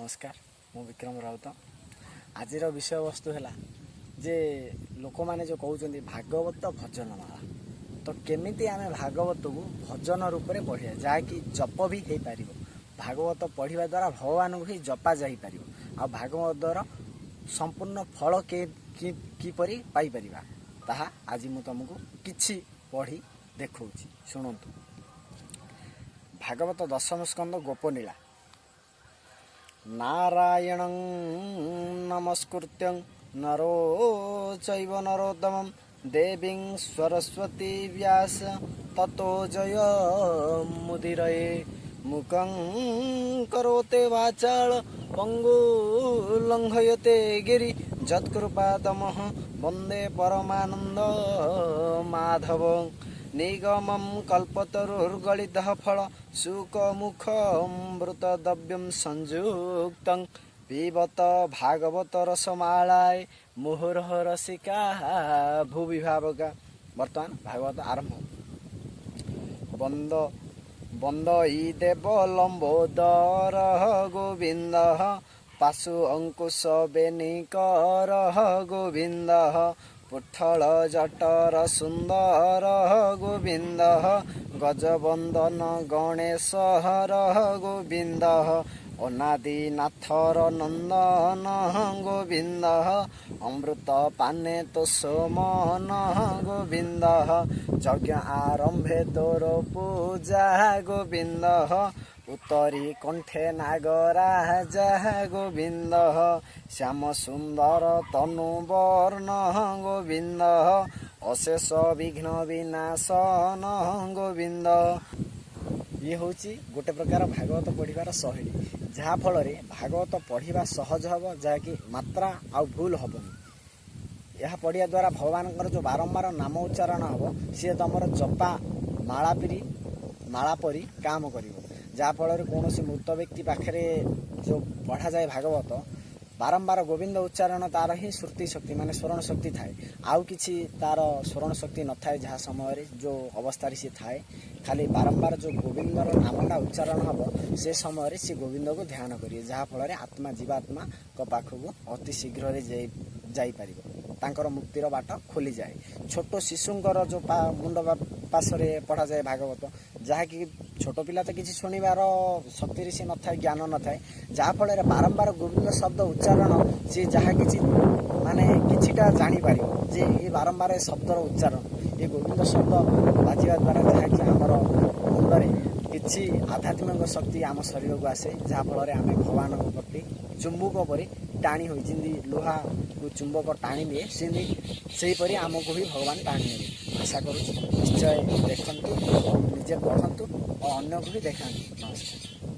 नमस्कार मु विक्रम राउत आज विषय वस्तु है जे लोक मैंने जो कहते भागवत भजनमाला तो केमिति आम भागवत को भजन रूप में पढ़िया जहाँकि जप भी हो पार भागवत पढ़ा द्वारा भगवान को ही जपा जापर आ भागवतर संपूर्ण फल किपरि पाइपर ताहा आज मु तुमको किछि पढ़ी देखा शुणु भागवत दशम स्कंद गोपनीला नारायण नमस्कृत्य नरो चैव नरोत्तमं देवीं सरस्वती व्यास ततो जय मुदिरये मुखं करोते वाचाल पंगु लंघयते गिरि जत्कृपातमः वंदे परमानंद माधवं निगमं कल्पतरुर्गलितः फल सुखमुखमृतद्रव्यं संयुक्तं पिबत भागवत रसमालाय मुहुर्ह रसिका भुवि भावका। वर्तमान भागवत आरंभ। बंद इ देव लंबोदर गोविंद पाशु अंकुश बेनिकर गोविंद पुठल जटर सुंदर गोविंद गजबंदन गणेश गोविंद अनादिनाथर नंदन गोविंद अमृत पाने तो सोमन गोविंद यज्ञ आरंभे तोर पूजा गोविंद उत्तरी कंठे नागराज गोविंद श्याम सुंदर तनुवर्ण गोविंद अशेष विघ्न विनाशन गोविंद। ये हूँ गोटे प्रकार भागवत पढ़ार शैली जहाँ फल भागवत पढ़ा सहज हम जहाँकि मात्रा आ भूल हेनी। यह पढ़िया द्वारा भगवान जो बारंबार नाम उच्चारण हम सी तुम जपा माला परी काम कर जहाँ फल कौन मृत व्यक्ति पाखे जो पढ़ा जाए भागवत बारंबार गोविंद उच्चारण तार ही श्रुति शक्ति माने स्मरण शक्ति थाए आउ किछि तार स्मरण शक्ति न थाए जहाँ समय जो अवस्था सी थाए खाली बारंबार जो गोविंदर नामटा उच्चारण हम से समय सी गोविंद को ध्यान करिए जहाँ फल आत्मा जीवात्मा को पाखक अति शीघ्र जापर तांकर मुक्तिर बाट खोली जाए। छोट शिशुंकर जो मुंड पाशरे पढ़ा जाए भागवत जहाँकि छोट पिला तो किसी शुणिबार शक्ति सी न था ज्ञान न था जहाँ फल बारंबार गोविंद शब्द उच्चारण सी जहाँ कि माने किछिटा जापर जे ये बारंबार शब्दर उच्चारण ये गोविंद शब्द बाजिवा द्वारा जहाँ कि आमर मुंडरे किछि आध्यात्मिक शक्ति आम शरीर को आसे जहाँ फल आम भगवान प्रति चुंबक पर टाणी हुई जमी लुहा को चुंबक टाणी निए सेहीपरि आमको भी भगवान टाणी ने आशा करुँ निश्चय देखु निजे पढ़ु और अन्य को भी देखा। नमस्कार।